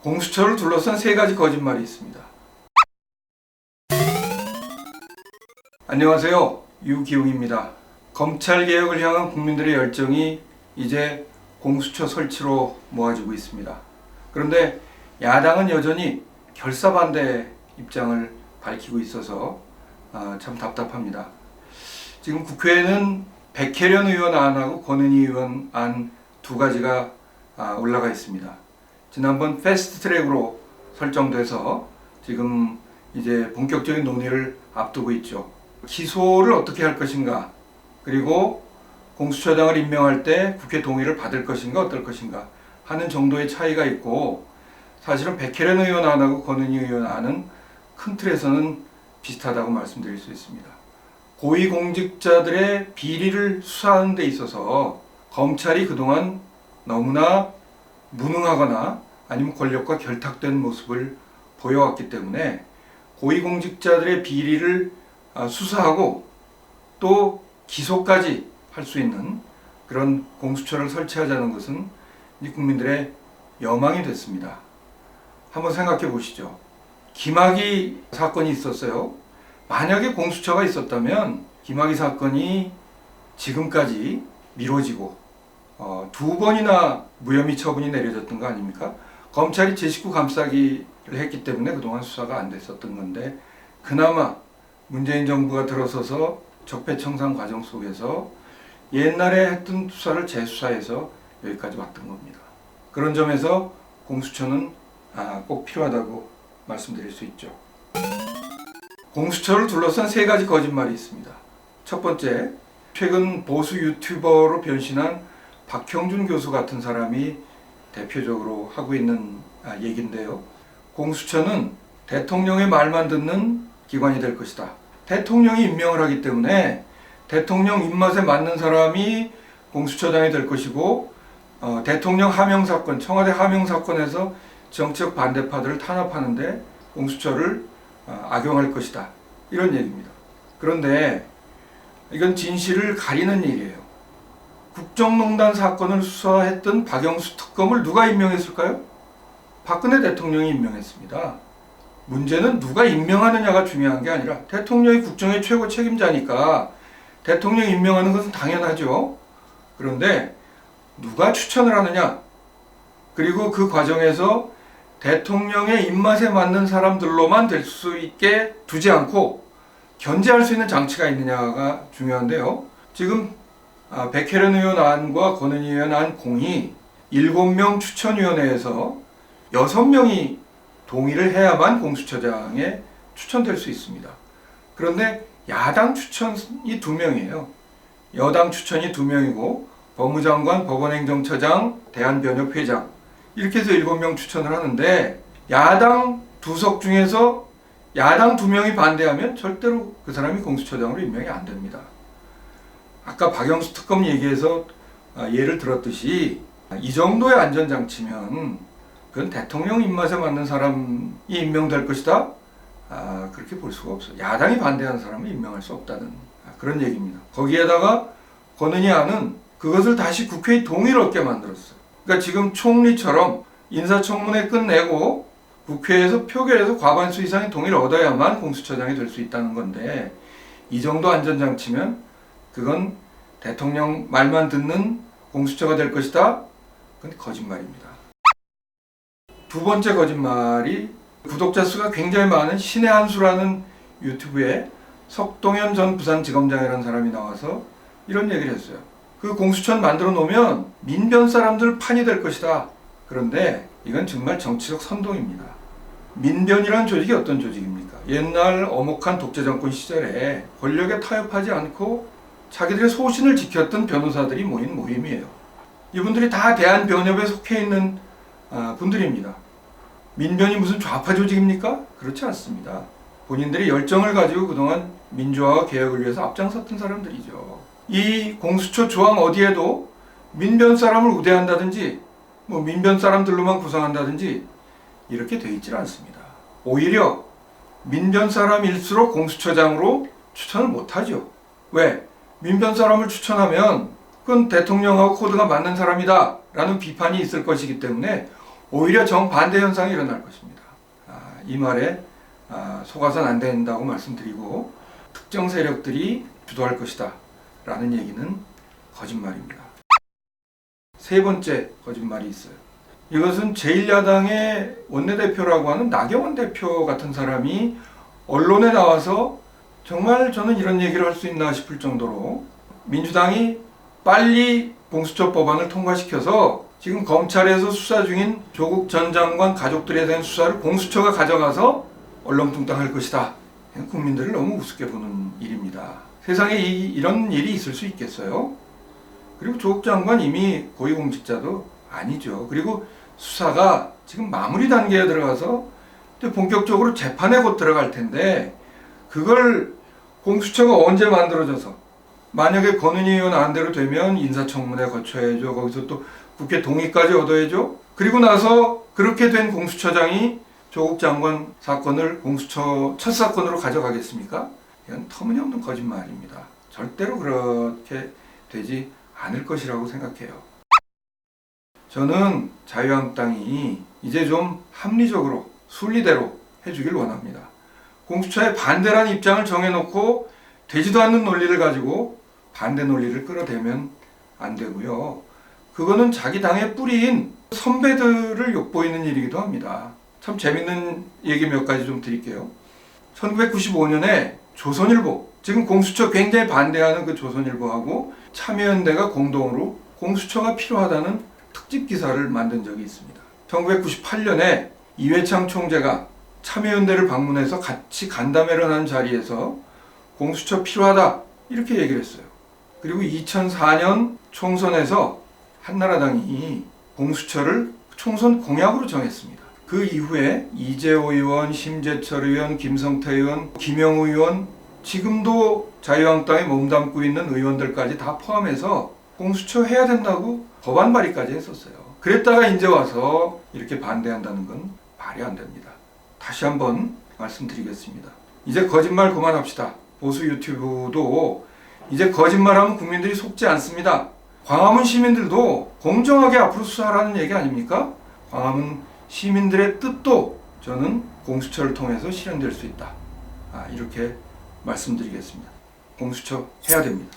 공수처를 둘러싼 세 가지 거짓말이 있습니다. 안녕하세요. 유기웅입니다. 검찰개혁을 향한 국민들의 열정이 이제 공수처 설치로 모아지고 있습니다. 그런데 야당은 여전히 결사반대 입장을 밝히고 있어서 참 답답합니다. 지금 국회에는 백혜련 의원 안하고 권은희 의원 안 두 가지가 올라가 있습니다. 지난번 패스트트랙으로 설정돼서 지금 이제 본격적인 논의를 앞두고 있죠. 기소를 어떻게 할 것인가, 그리고 공수처장을 임명할 때 국회 동의를 받을 것인가 어떨 것인가 하는 정도의 차이가 있고, 사실은 백혜련 의원 안하고 권은희 의원 안은 큰 틀에서는 비슷하다고 말씀드릴 수 있습니다. 고위공직자들의 비리를 수사하는 데 있어서 검찰이 그동안 너무나 무능하거나 아니면 권력과 결탁된 모습을 보여왔기 때문에 고위공직자들의 비리를 수사하고 또 기소까지 할 수 있는 그런 공수처를 설치하자는 것은 국민들의 여망이 됐습니다. 한번 생각해 보시죠. 김학의 사건이 있었어요. 만약에 공수처가 있었다면 김학의 사건이 지금까지 미뤄지고 두 번이나 무혐의 처분이 내려졌던 거 아닙니까? 검찰이 제 식구 감싸기를 했기 때문에 그동안 수사가 안 됐었던 건데, 그나마 문재인 정부가 들어서서 적폐청산 과정 속에서 옛날에 했던 수사를 재수사해서 여기까지 왔던 겁니다. 그런 점에서 공수처는 꼭 필요하다고 말씀드릴 수 있죠. 공수처를 둘러싼 세 가지 거짓말이 있습니다. 첫 번째, 최근 보수 유튜버로 변신한 박형준 교수 같은 사람이 대표적으로 하고 있는 얘기인데요. 공수처는 대통령의 말만 듣는 기관이 될 것이다. 대통령이 임명을 하기 때문에 대통령 입맛에 맞는 사람이 공수처장이 될 것이고, 대통령 하명 사건, 청와대 하명 사건에서 정치적 반대파들을 탄압하는데 공수처를 악용할 것이다. 이런 얘기입니다. 그런데 이건 진실을 가리는 일이에요. 국정농단 사건을 수사했던 박영수 특검을 누가 임명했을까요? 박근혜 대통령이 임명했습니다. 문제는 누가 임명하느냐가 중요한 게 아니라, 대통령이 국정의 최고 책임자니까 대통령 임명하는 것은 당연하죠. 그런데 누가 추천을 하느냐, 그리고 그 과정에서 대통령의 입맛에 맞는 사람들로만 될 수 있게 두지 않고 견제할 수 있는 장치가 있느냐가 중요한데요. 지금 백혜련 의원 안과 권은희 의원 안 공이 7명 추천위원회에서 6명이 동의를 해야만 공수처장에 추천될 수 있습니다. 그런데 야당 추천이 2명이에요. 여당 추천이 2명이고 법무장관, 법원행정처장, 대한변협회장 이렇게 해서 7명 추천을 하는데, 야당 2석 중에서 야당 2명이 반대하면 절대로 그 사람이 공수처장으로 임명이 안 됩니다. 아까 박영수 특검 얘기해서 예를 들었듯이 이 정도의 안전장치면 그건 대통령 입맛에 맞는 사람이 임명될 것이다? 그렇게 볼 수가 없어요. 야당이 반대하는 사람은 임명할 수 없다는 그런 얘기입니다. 거기에다가 권은희 안은 그것을 다시 국회의 동의를 얻게 만들었어요. 그러니까 지금 총리처럼 인사청문회 끝내고 국회에서 표결해서 과반수 이상의 동의를 얻어야만 공수처장이 될 수 있다는 건데, 이 정도 안전장치면 그건 대통령 말만 듣는 공수처가 될 것이다? 그건 거짓말입니다. 두 번째 거짓말이, 구독자 수가 굉장히 많은 신의 한수라는 유튜브에 석동현 전 부산지검장이라는 사람이 나와서 이런 얘기를 했어요. 그 공수처를 만들어 놓으면 민변 사람들 판이 될 것이다. 그런데 이건 정말 정치적 선동입니다. 민변이라는 조직이 어떤 조직입니까? 옛날 엄혹한 독재정권 시절에 권력에 타협하지 않고 자기들의 소신을 지켰던 변호사들이 모인 모임이에요. 이분들이 다 대한변협에 속해 있는 분들입니다. 민변이 무슨 좌파 조직입니까? 그렇지 않습니다. 본인들이 열정을 가지고 그동안 민주화와 개혁을 위해서 앞장섰던 사람들이죠. 이 공수처 조항 어디에도 민변 사람을 우대한다든지 민변 사람들로만 구성한다든지 이렇게 돼 있질 않습니다. 오히려 민변 사람일수록 공수처장으로 추천을 못하죠. 왜? 민변 사람을 추천하면 그건 대통령하고 코드가 맞는 사람이다 라는 비판이 있을 것이기 때문에 오히려 정반대 현상이 일어날 것입니다. 이 말에 속아서는 안 된다고 말씀드리고 특정 세력들이 주도할 것이다 라는 얘기는 거짓말입니다. 세 번째 거짓말이 있어요. 이것은 제1야당의 원내대표라고 하는 나경원 대표 같은 사람이 언론에 나와서 정말 저는 이런 얘기를 할 수 있나 싶을 정도로 민주당이 빨리 공수처 법안을 통과시켜서 지금 검찰에서 수사 중인 조국 전 장관 가족들에 대한 수사를 공수처가 가져가서 얼렁뚱땅할 것이다. 국민들을 너무 우습게 보는 일입니다. 세상에 이런 일이 있을 수 있겠어요? 그리고 조국 장관 이미 고위공직자도 아니죠. 그리고 수사가 지금 마무리 단계에 들어가서 본격적으로 재판에 곧 들어갈 텐데 그걸 공수처가 언제 만들어져서 만약에 권은희 의원 안대로 되면 인사청문회 거쳐야죠. 거기서 또 국회 동의까지 얻어야죠. 그리고 나서 그렇게 된 공수처장이 조국 장관 사건을 공수처 첫 사건으로 가져가겠습니까? 이건 터무니없는 거짓말입니다. 절대로 그렇게 되지 않을 것이라고 생각해요. 저는 자유한국당이 이제 좀 합리적으로 순리대로 해주길 원합니다. 공수처에 반대라는 입장을 정해놓고 되지도 않는 논리를 가지고 반대 논리를 끌어대면 안 되고요. 그거는 자기 당의 뿌리인 선배들을 욕보이는 일이기도 합니다. 참 재밌는 얘기 몇 가지 좀 드릴게요. 1995년에 조선일보, 지금 공수처 굉장히 반대하는 그 조선일보하고 참여연대가 공동으로 공수처가 필요하다는 특집 기사를 만든 적이 있습니다. 1998년에 이회창 총재가 참여연대를 방문해서 같이 간담회를 한 자리에서 공수처 필요하다 이렇게 얘기를 했어요. 그리고 2004년 총선에서 한나라당이 공수처를 총선 공약으로 정했습니다. 그 이후에 이재호 의원, 심재철 의원, 김성태 의원, 김영우 의원, 지금도 자유한국당에 몸담고 있는 의원들까지 다 포함해서 공수처 해야 된다고 법안 발의까지 했었어요. 그랬다가 이제 와서 이렇게 반대한다는 건 말이 안 됩니다. 다시 한번 말씀드리겠습니다. 이제 거짓말 그만합시다. 보수 유튜브도 이제 거짓말하면 국민들이 속지 않습니다. 광화문 시민들도 공정하게 앞으로 수사하라는 얘기 아닙니까? 광화문 시민들의 뜻도 저는 공수처를 통해서 실현될 수 있다. 이렇게 말씀드리겠습니다. 공수처 해야 됩니다.